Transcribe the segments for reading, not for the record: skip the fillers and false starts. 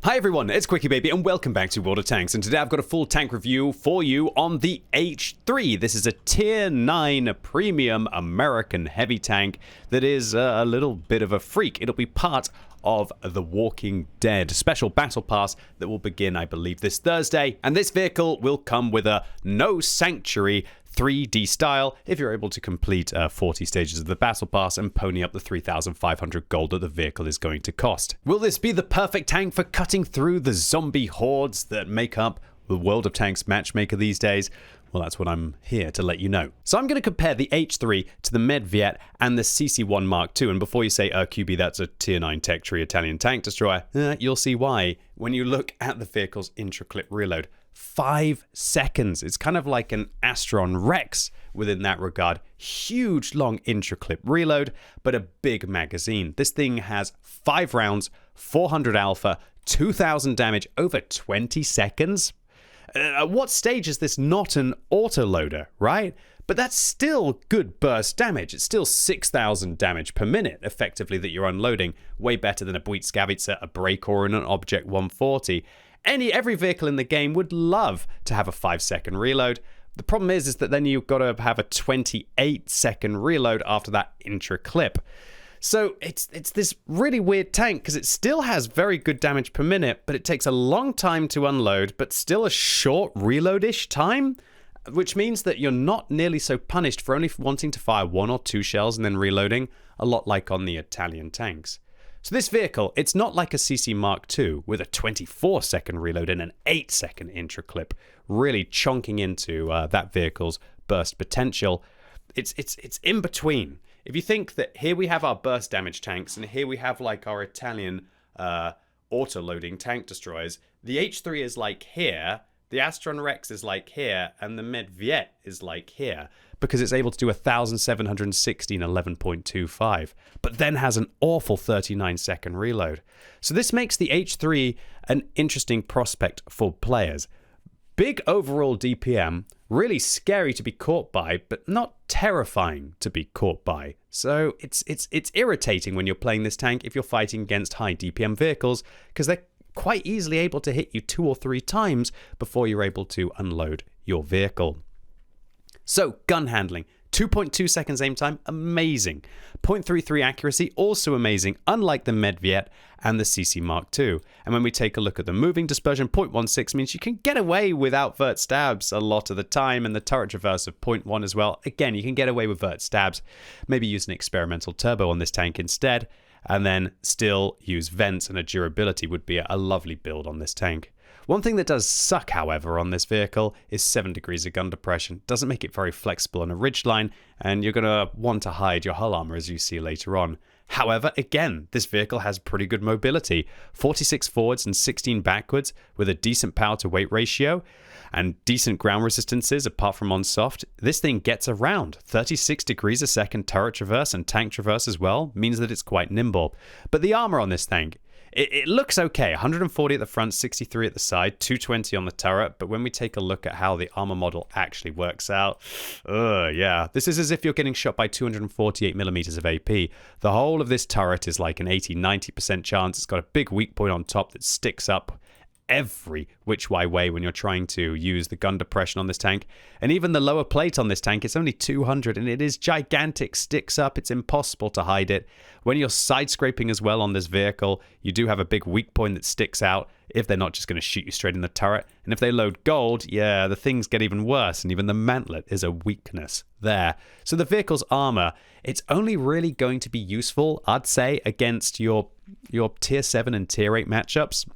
Hi everyone, it's QuickyBaby and welcome back to World of Tanks, and today I've got a full tank review for you on the H3. This is a Tier 9 premium American heavy tank that is a little bit of a freak. It'll be part of The Walking Dead special battle pass that will begin, I believe, this Thursday, and this vehicle will come with a No Sanctuary 3D style if you're able to complete 40 stages of the battle pass and pony up the 3,500 gold that the vehicle is going to cost. Will this be the perfect tank for cutting through the zombie hordes that make up the World of Tanks matchmaker these days? Well, that's what I'm here to let you know. So I'm going to compare the H3 to the Medviet and the CC1 Mark II. And before you say, QB, that's a Tier 9 tech tree Italian tank destroyer, you'll see why when you look at the vehicle's intra-clip reload. 5 seconds. It's kind of like an Astron Rex within that regard. Huge long intra-clip reload, but a big magazine. This thing has 5 rounds, 400 alpha, 2,000 damage over 20 seconds. At what stage is this not an autoloader, right? But that's still good burst damage. It's still 6,000 damage per minute, effectively, that you're unloading. Way better than a Buick-Skavitzer, a Breaker, and an Object 140. Every vehicle in the game would love to have a 5-second reload. The problem is that then you've got to have a 28-second reload after that intra-clip. So it's this really weird tank because it still has very good damage per minute, but it takes a long time to unload, but still a short reload-ish time, which means that you're not nearly so punished for only wanting to fire 1 or 2 shells and then reloading, a lot like on the Italian tanks. So this vehicle, it's not like a CC Mark II with a 24-second reload and an 8-second intra-clip, really chonking into that vehicle's burst potential. It's in between. If you think that here we have our burst damage tanks and here we have like our Italian auto-loading tank destroyers, the H3 is like here, the Astron Rex is like here, and the Medviet is like here, because it's able to do 1,716 11.25, but then has an awful 39-second reload. So this makes the H3 an interesting prospect for players. Big overall DPM, really scary to be caught by, but not terrifying to be caught by. So it's irritating when you're playing this tank if you're fighting against high DPM vehicles, because they're quite easily able to hit you 2 or 3 times before you're able to unload your vehicle. So, gun handling, 2.2 seconds aim time, amazing. 0.33 accuracy, also amazing, unlike the Medviet and the CC Mark II. And when we take a look at the moving dispersion, 0.16 means you can get away with vert stabs a lot of the time, and the turret traverse of 0.1 as well. Again, you can get away with vert stabs. Maybe use an experimental turbo on this tank instead, and then still use vents, and a durability would be a lovely build on this tank. One thing that does suck, however, on this vehicle is 7 degrees of gun depression. Doesn't make it very flexible on a ridgeline, and you're going to want to hide your hull armor as you see later on. However, again, this vehicle has pretty good mobility. 46 forwards and 16 backwards with a decent power to weight ratio and decent ground resistances apart from on soft. This thing gets around 36 degrees a second turret traverse and tank traverse as well, means that it's quite nimble. But the armor on this tank, it looks okay. 140 at the front, 63 at the side, 220 on the turret. But when we take a look at how the armor model actually works out, yeah, this is as if you're getting shot by 248 millimeters of AP. The whole of this turret is like an 80-90% chance. It's got a big weak point on top that sticks up every which way when you're trying to use the gun depression on this tank. And even the lower plate on this tank, it's only 200 and it is gigantic, sticks up, it's impossible to hide it. When you're side scraping as well on this vehicle, you do have a big weak point that sticks out if they're not just going to shoot you straight in the turret. And if they load gold, yeah, the things get even worse, and even the mantlet is a weakness there. So the vehicle's armor, it's only really going to be useful, I'd say, against your tier 7 and tier 8 matchups.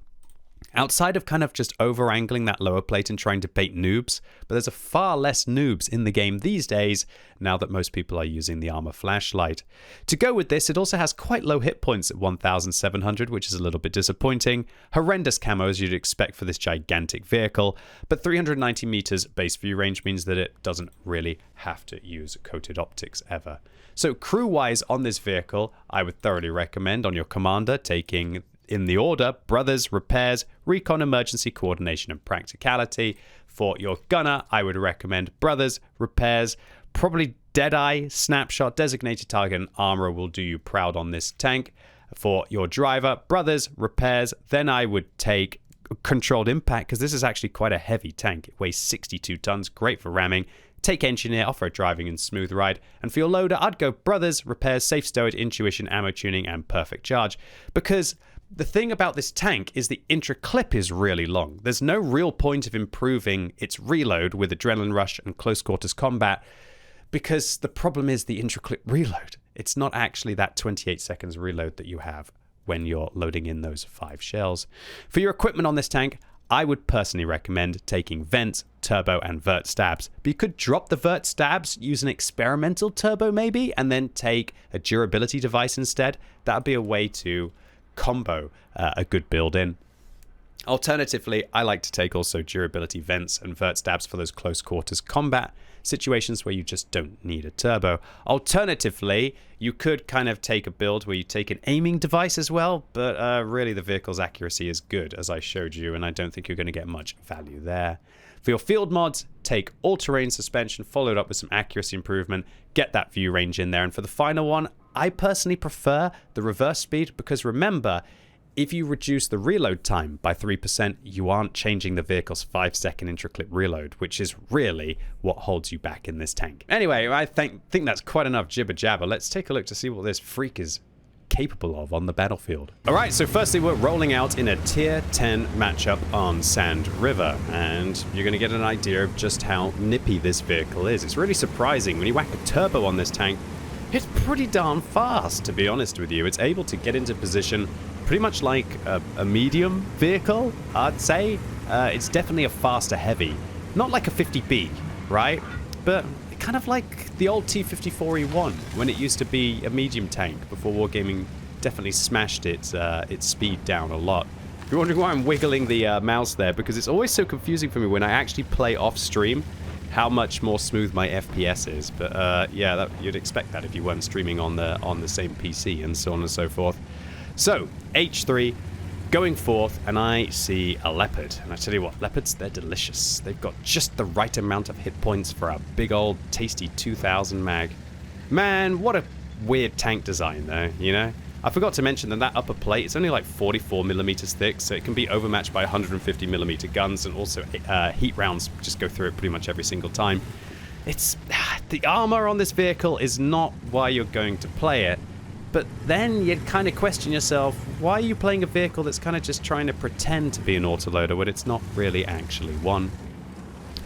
Outside of kind of just over-angling that lower plate and trying to bait noobs, but there's a far less noobs in the game these days now that most people are using the armor flashlight. To go with this, it also has quite low hit points at 1,700, which is a little bit disappointing. Horrendous camo as you'd expect for this gigantic vehicle, but 390 meters base view range means that it doesn't really have to use coated optics ever. So crew-wise on this vehicle, I would thoroughly recommend on your commander taking in the order Brothers, Repairs, Recon, Emergency Coordination, and Practicality. For your gunner, I would recommend Brothers, Repairs, probably Deadeye, Snapshot, Designated Target, and Armor will do you proud on this tank. for your driver. Brothers, repairs. Then I would take controlled impact, because this is actually quite a heavy tank. It weighs 62 tons, great for ramming. Take engineer, off-road driving, and smooth ride. And for your loader, I'd go brothers, repairs, safe stowage, intuition, ammo tuning, and perfect charge. Because the thing about this tank is the intra-clip is really long. There's no real point of improving its reload with adrenaline rush and close quarters combat, because the problem is the intra-clip reload. It's not actually that 28 seconds reload that you have when you're loading in those 5 shells. For your equipment on this tank, I would personally recommend taking vents, turbo, and vert stabs. But you could drop the vert stabs, use an experimental turbo maybe, and then take a durability device instead. That would be a way to combo a good build in. Alternatively, I like to take also durability vents and vert stabs for those close quarters combat situations where you just don't need a turbo. Alternatively, you could kind of take a build where you take an aiming device as well, but really the vehicle's accuracy is good, as I showed you, and I don't think you're going to get much value there. For your field mods, take all-terrain suspension, followed up with some accuracy improvement, get that view range in there. And for the final one, I personally prefer the reverse speed, because remember, if you reduce the reload time by 3%, you aren't changing the vehicle's 5-second intra-clip reload, which is really what holds you back in this tank. Anyway, I think that's quite enough jibber-jabber. Let's take a look to see what this freak is capable of on the battlefield. All right, so firstly, we're rolling out in a tier 10 matchup on Sand River, and you're going to get an idea of just how nippy this vehicle is. It's really surprising. When you whack a turbo on this tank, it's pretty darn fast, to be honest with you. It's able to get into position pretty much like a medium vehicle, I'd say. It's definitely a faster heavy. Not like a 50B, right? But kind of like the old T-54E1, when it used to be a medium tank before Wargaming definitely smashed its speed down a lot. If you're wondering why I'm wiggling the mouse there, because it's always so confusing for me when I actually play off stream how much more smooth my FPS is. But yeah, you'd expect that if you weren't streaming on the same PC and so on and so forth. So, H3, going forth, and I see a leopard. And I tell you what, leopards, they're delicious. They've got just the right amount of hit points for a big old tasty 2000 mag. Man, what a weird tank design though, you know? I forgot to mention that upper plate, it's only like 44 millimeters thick, so it can be overmatched by 150 millimeter guns, and also heat rounds just go through it pretty much every single time. The armor on this vehicle is not why you're going to play it. But then you'd kind of question yourself, why are you playing a vehicle that's kind of just trying to pretend to be an autoloader when it's not really actually one?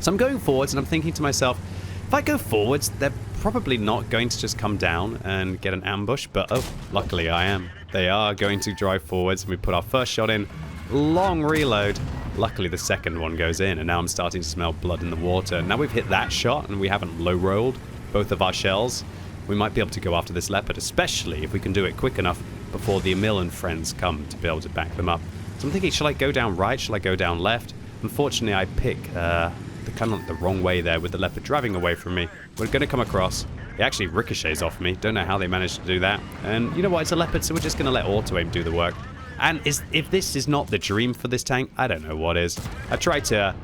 So I'm going forwards and I'm thinking to myself, if I go forwards, they're probably not going to just come down and get an ambush, but oh, luckily I am. They are going to drive forwards, and we put our first shot in, long reload. Luckily the second one goes in, and now I'm starting to smell blood in the water. Now we've hit that shot and we haven't low rolled both of our shells. We might be able to go after this leopard, especially if we can do it quick enough before the Emil and friends come to be able to back them up. So I'm thinking, shall I go down right? Shall I go down left? Unfortunately, I pick the kind of the wrong way there with the leopard driving away from me. We're going to come across. It actually ricochets off me. Don't know how they managed to do that. And you know what? It's a leopard, so we're just going to let auto-aim do the work. And if this is not the dream for this tank, I don't know what is. I tried to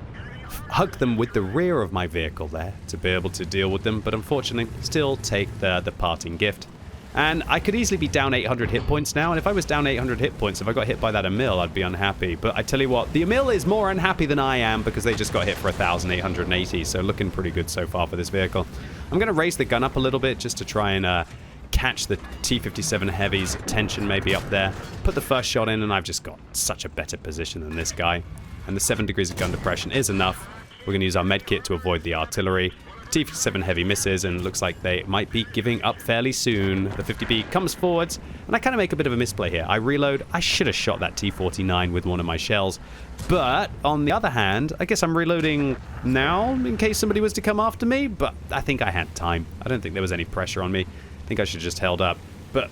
hug them with the rear of my vehicle there to be able to deal with them, but unfortunately still take the parting gift. And I could easily be down 800 hit points now, and if I was down 800 hit points, if I got hit by that Emil, I'd be unhappy. But I tell you what, the Emil is more unhappy than I am, because they just got hit for 1,880, so looking pretty good so far for this vehicle. I'm going to raise the gun up a little bit just to try and catch the T-57 Heavy's attention maybe up there. Put the first shot in, and I've just got such a better position than this guy. And the 7 degrees of gun depression is enough. We're going to use our medkit to avoid the artillery. The T-57 Heavy misses, and looks like they might be giving up fairly soon. The 50B comes forwards, and I kind of make a bit of a misplay here. I reload. I should have shot that T-49 with one of my shells. But on the other hand, I guess I'm reloading now in case somebody was to come after me, but I think I had time. I don't think there was any pressure on me. I think I should have just held up. But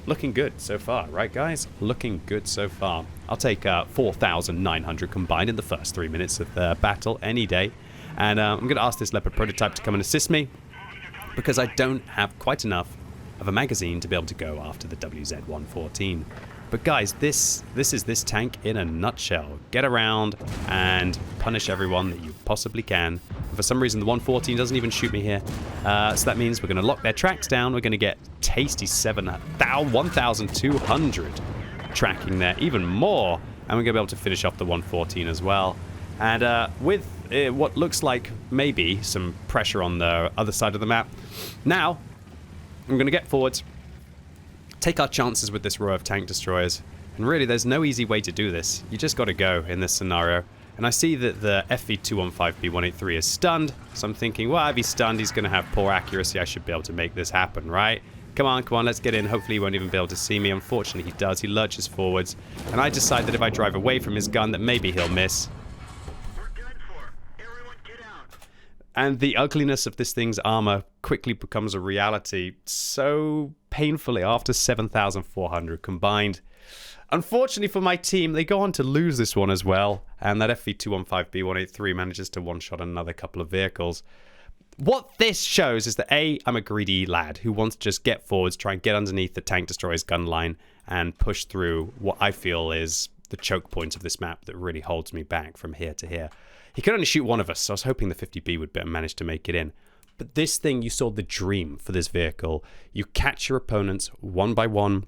looking good so far, right guys? Looking good so far. I'll take 4,900 combined in the first 3 minutes of the battle any day. And I'm going to ask this Leopard prototype to come and assist me, because I don't have quite enough of a magazine to be able to go after the WZ-114. But guys, this is this tank in a nutshell. Get around and punish everyone that you possibly can. for some reason, the 114 doesn't even shoot me here. So that means we're going to lock their tracks down. We're going to get tasty 1,200 tracking there, even more. And we're going to be able to finish off the 114 as well. And with what looks like maybe some pressure on the other side of the map, now I'm going to get forwards, take our chances with this row of tank destroyers. And really, there's no easy way to do this. You just got to go in this scenario. And I see that the FV215B183 is stunned. So I'm thinking, well, if he's stunned, he's going to have poor accuracy. I should be able to make this happen, right? Come on, let's get in. Hopefully he won't even be able to see me. Unfortunately, he does. He lurches forwards. And I decide that if I drive away from his gun, that maybe he'll miss. And the ugliness of this thing's armor quickly becomes a reality so painfully after 7,400 combined. Unfortunately for my team, they go on to lose this one as well. And that FV215B183 manages to one-shot another couple of vehicles. What this shows is that A, I'm a greedy lad who wants to just get forwards, try and get underneath the tank destroyer's gun line and push through what I feel is the choke point of this map that really holds me back from here to here. He could only shoot one of us, so I was hoping the 50B would manage to make it in. But this thing, you saw the dream for this vehicle. You catch your opponents one by one,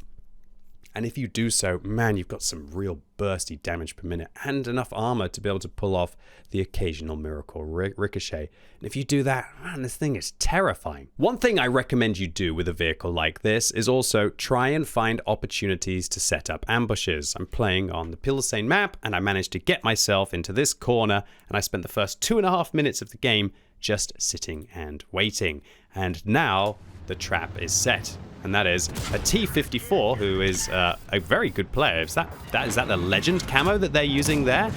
and if you do so, man, you've got some real bursty damage per minute and enough armor to be able to pull off the occasional miracle ricochet. And if you do that, man, this thing is terrifying. One thing I recommend you do with a vehicle like this is also try and find opportunities to set up ambushes. I'm playing on the Pilsane map, and I managed to get myself into this corner, and I spent the first 2.5 minutes of the game just sitting and waiting. And now the trap is set. And that is a T-54, who is a very good player. Is that the Legend camo that they're using there?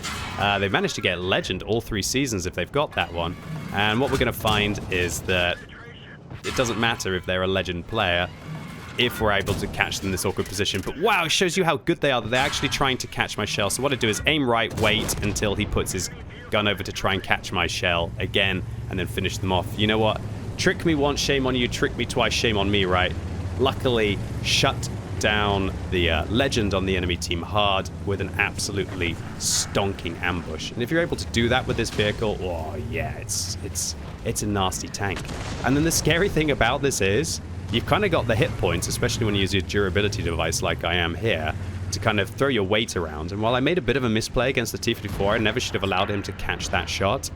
They've managed to get Legend all 3 seasons if they've got that one. And what we're going to find is that it doesn't matter if they're a Legend player if we're able to catch them in this awkward position. But wow, it shows you how good they are, that they're actually trying to catch my shell. So what I do is aim right, wait until he puts his gun over to try and catch my shell again, and then finish them off. You know what? Trick me once, shame on you. Trick me twice, shame on me, right? Luckily, shut down the Legend on the enemy team hard with an absolutely stonking ambush. And if you're able to do that with this vehicle, oh yeah, it's a nasty tank. And then the scary thing about this is you've kind of got the hit points, especially when you use your durability device like I am here, to kind of throw your weight around. And while I made a bit of a misplay against the T-54, I never should have allowed him to catch that shot.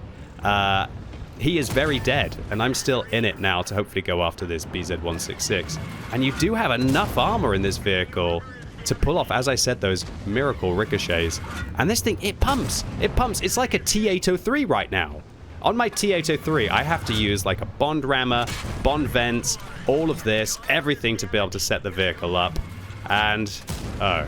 He is very dead, and I'm still in it now to hopefully go after this BZ-166. And you do have enough armor in this vehicle to pull off, as I said, those miracle ricochets. And this thing, it pumps. It pumps. It's like a T-803 right now. On my T-803, I have to use like a bond rammer, bond vents, all of this, everything to be able to set the vehicle up. And, oh,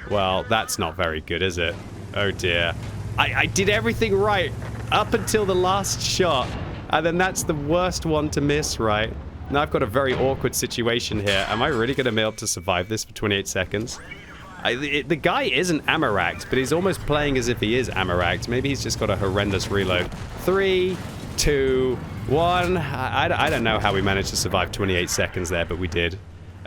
well, that's not very good, is it? Oh dear. I did everything right up until the last shot, and then that's the worst one to miss, right? Now I've got a very awkward situation here. Am I really going to be able to survive this for 28 seconds? The guy isn't ammo-racked, but he's almost playing as if he is ammo-racked. Maybe he's just got a horrendous reload. 3, 2, 1. I don't know how we managed to survive 28 seconds there, but we did.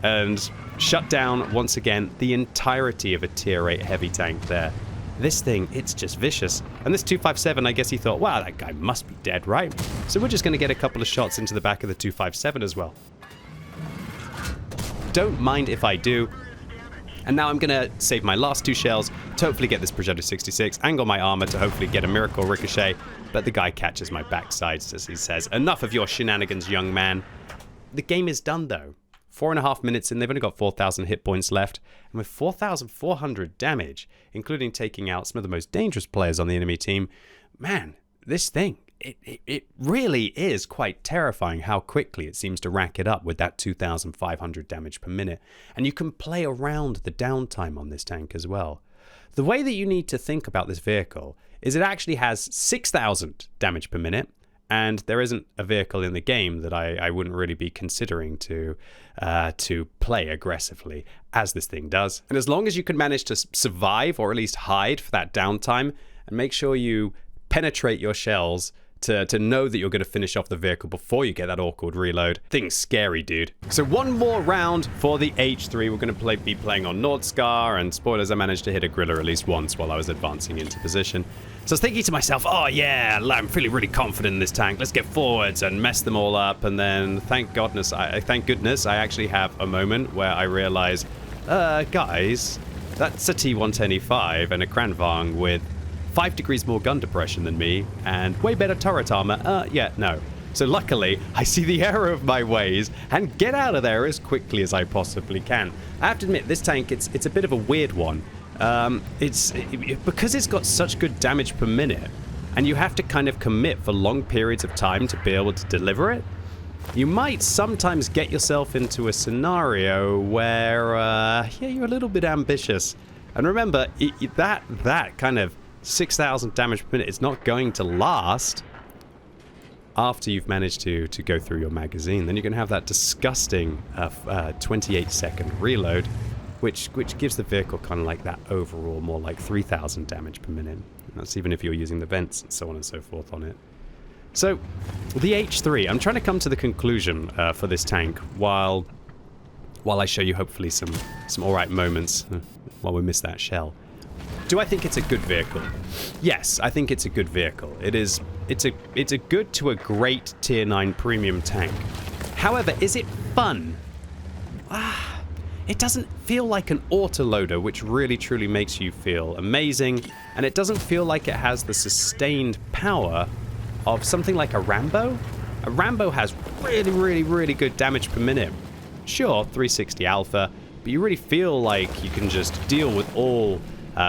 And shut down, once again, the entirety of a tier 8 heavy tank there. This thing, it's just vicious. And this 257, I guess he thought, wow, that guy must be dead, right? So we're just going to get a couple of shots into the back of the 257 as well. Don't mind if I do. And now I'm going to save my last 2 shells to hopefully get this Progetto 66, angle my armor to hopefully get a miracle ricochet. But the guy catches my backside as he says, enough of your shenanigans, young man. The game is done, though. 4.5 minutes in, they've only got 4,000 hit points left. And with 4,400 damage, including taking out some of the most dangerous players on the enemy team, man, this thing, it really is quite terrifying how quickly it seems to rack it up with that 2,500 damage per minute. And you can play around the downtime on this tank as well. The way that you need to think about this vehicle is it actually has 6,000 damage per minute. And there isn't a vehicle in the game that I wouldn't really be considering to play aggressively as this thing does. And as long as you can manage to survive or at least hide for that downtime and make sure you penetrate your shells to know that you're going to finish off the vehicle before you get that awkward reload. Thing's scary, dude. So one more round for the H3. We're going to be playing on Nordscar, and spoilers, I managed to hit a griller at least once while I was advancing into position. So I was thinking to myself, oh yeah, I'm feeling really confident in this tank. Let's get forwards and mess them all up. And then thank goodness I actually have a moment where I realize, guys, that's a T110E5 and a Kranvang with 5 degrees more gun depression than me, and way better turret armor. Yeah, no. So luckily, I see the error of my ways and get out of there as quickly as I possibly can. I have to admit, this tank, it's a bit of a weird one. Because it's got such good damage per minute, and you have to kind of commit for long periods of time to be able to deliver it, you might sometimes get yourself into a scenario where, yeah, you're a little bit ambitious. And remember, that kind of 6,000 damage per minute is not going to last after you've managed to go through your magazine. Then you're going to have that disgusting 28-second reload, which gives the vehicle kind of like that overall more like 3,000 damage per minute. And that's even if you're using the vents and so on and so forth on it. So the H3, I'm trying to come to the conclusion for this tank while I show you hopefully some alright moments while we miss that shell. Do I think it's a good vehicle? Yes, I think it's a good vehicle. It's a good to a great tier 9 premium tank. However, is it fun? It doesn't feel like an autoloader, which really truly makes you feel amazing, and it doesn't feel like it has the sustained power of something like a Rambo. A Rambo has really good damage per minute. Sure, 360 alpha, but you really feel like you can just deal with all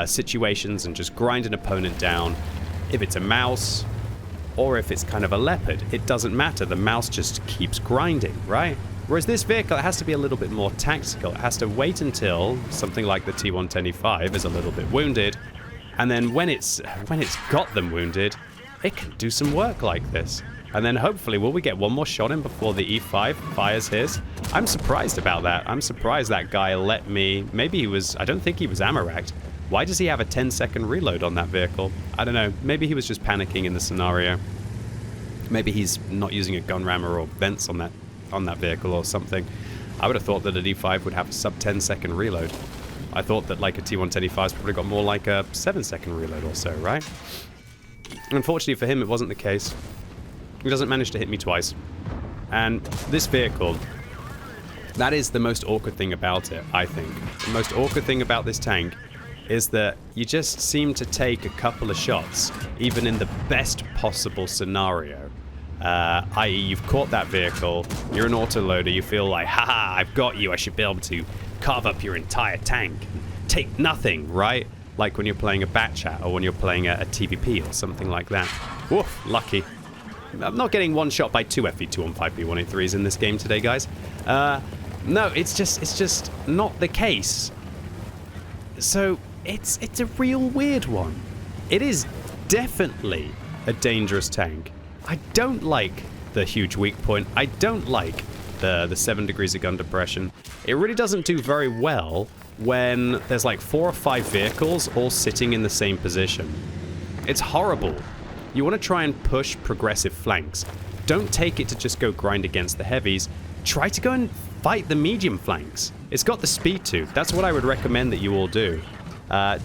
situations and just grind an opponent down. If it's a mouse or if it's kind of a leopard, it doesn't matter. The mouse just keeps grinding, right? Whereas this vehicle, it has to be a little bit more tactical. It has to wait until something like the T110E5 is a little bit wounded, and then when it's got them wounded, it can do some work like this. And then hopefully, will we get one more shot in before the E5 fires his? I'm surprised about that. I'm surprised that guy let me... Maybe he was... I don't think he was ammo-racked. Why does he have a 10-second reload on that vehicle? I don't know. Maybe he was just panicking in the scenario. Maybe he's not using a gun rammer or vents on that vehicle or something. I would have thought that an E5 would have a sub 10-second reload. I thought that like a T110E5's probably got more like a 7-second reload or so, right? Unfortunately for him, it wasn't the case. He doesn't manage to hit me twice. And this vehicle, that is the most awkward thing about it, I think. The most awkward thing about this tank is that you just seem to take a couple of shots, even in the best possible scenario. I.e., you've caught that vehicle, you're an autoloader, you feel like, haha, I've got you, I should be able to carve up your entire tank. Take nothing, right? Like when you're playing a bat chat or when you're playing a TVP or something like that. Woof, lucky. I'm not getting one shot by 2 FV215B183s in this game today, guys. No, it's just not the case. So it's a real weird one. It is definitely a dangerous tank. I don't like the huge weak point. I don't like the 7 degrees of gun depression. It really doesn't do very well when there's like 4 or 5 vehicles all sitting in the same position. It's horrible. You want to try and push progressive flanks. Don't take it to just go grind against the heavies. Try to go and fight the medium flanks. It's got the speed to. That's what I would recommend that you all do.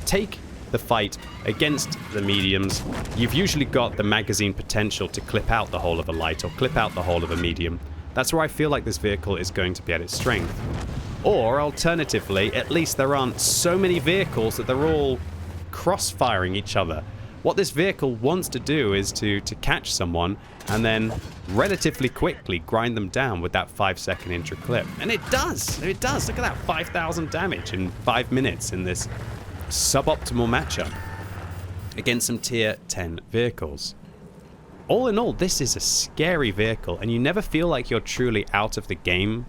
Take the fight against the mediums. You've usually got the magazine potential to clip out the whole of a light or clip out the whole of a medium. That's where I feel like this vehicle is going to be at its strength. Or alternatively, at least there aren't so many vehicles that they're all cross-firing each other. What this vehicle wants to do is to catch someone and then relatively quickly grind them down with that 5-second intro clip. And it does! It does! Look at that 5,000 damage in 5 minutes in this suboptimal matchup against some tier 10 vehicles. All in all, this is a scary vehicle, and you never feel like you're truly out of the game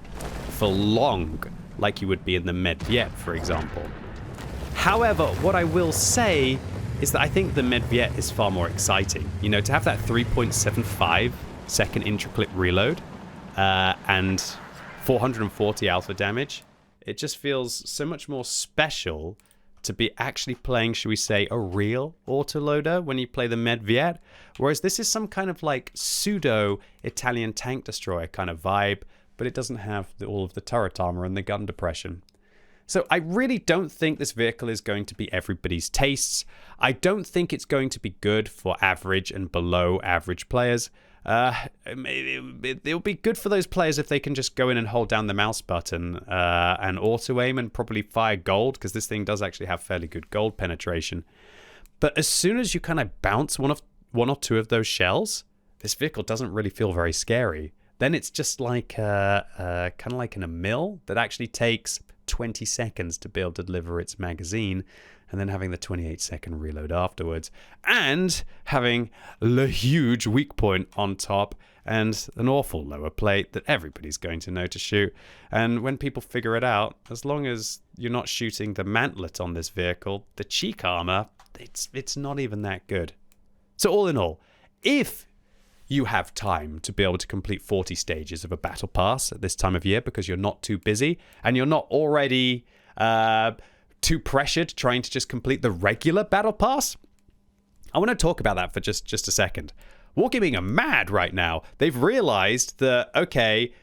for long, like you would be in the Medviet, for example. However, what I will say is that I think the Medviet is far more exciting. You know, to have that 3.75 second intraclip reload and 440 alpha damage, it just feels so much more special to be actually playing, should we say, a real autoloader when you play the Medviet, whereas this is some kind of like pseudo Italian tank destroyer kind of vibe, but it doesn't have all of the turret armor and the gun depression. So I really don't think this vehicle is going to be everybody's tastes. I don't think it's going to be good for average and below average players. It'll be good for those players if they can just go in and hold down the mouse button and auto aim and probably fire gold, because this thing does actually have fairly good gold penetration. But as soon as you kind of bounce one or two of those shells, this vehicle doesn't really feel very scary. Then it's just like kind of like in a mill that actually takes 20 seconds to be able to deliver its magazine, and then having the 28-second reload afterwards, and having the huge weak point on top and an awful lower plate that everybody's going to know to shoot. And when people figure it out, as long as you're not shooting the mantlet on this vehicle, the cheek armor, it's not even that good. So all in all, if you have time to be able to complete 40 stages of a battle pass at this time of year because you're not too busy and you're not already too pressured trying to just complete the regular battle pass, I want to talk about that for just a second. Wargaming are mad right now. They've realized that, okay,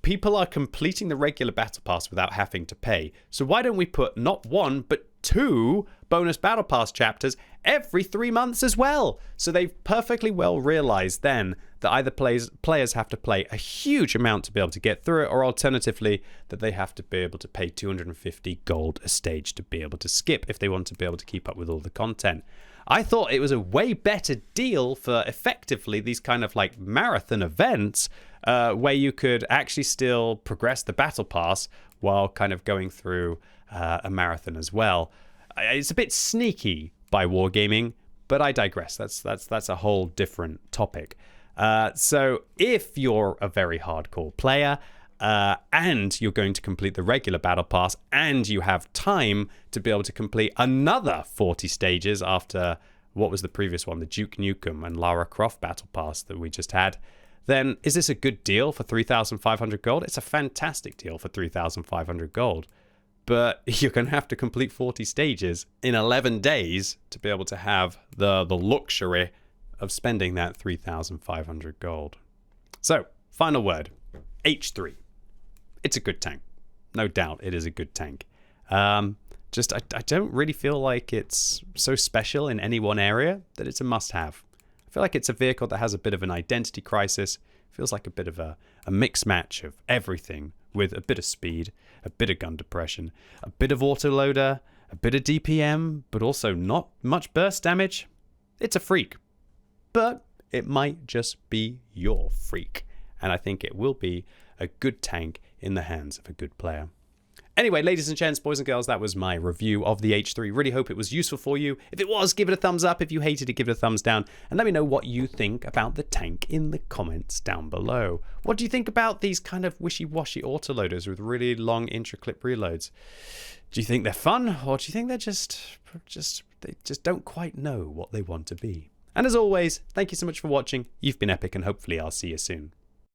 people are completing the regular battle pass without having to pay. So why don't we put not one, but 2 bonus battle pass chapters every 3 months as well? So they've perfectly well realized then that either players have to play a huge amount to be able to get through it, or alternatively that they have to be able to pay 250 gold a stage to be able to skip if they want to be able to keep up with all the content. I thought it was a way better deal for effectively these kind of like marathon events where you could actually still progress the battle pass while kind of going through a marathon as well. It's a bit sneaky by Wargaming, but I digress. That's a whole different topic. So if you're a very hardcore player and you're going to complete the regular battle pass and you have time to be able to complete another 40 stages after what was the previous one, the Duke Nukem and Lara Croft battle pass that we just had, then is this a good deal for 3,500 gold? It's a fantastic deal for 3,500 gold. But you're going to have to complete 40 stages in 11 days to be able to have the luxury of spending that 3,500 gold. So, final word. H3. It's a good tank. No doubt it is a good tank. I don't really feel like it's so special in any one area that it's a must-have. I feel like it's a vehicle that has a bit of an identity crisis. Feels like a bit of a mix match of everything, with a bit of speed, a bit of gun depression, a bit of autoloader, a bit of DPM, but also not much burst damage. It's a freak. But it might just be your freak. And I think it will be a good tank in the hands of a good player. Anyway, ladies and gents, boys and girls, that was my review of the H3. Really hope it was useful for you. If it was, give it a thumbs up. If you hated it, give it a thumbs down. And let me know what you think about the tank in the comments down below. What do you think about these kind of wishy-washy autoloaders with really long intra-clip reloads? Do you think they're fun, or do you think they're they just don't quite know what they want to be? And as always, thank you so much for watching. You've been epic, and hopefully I'll see you soon.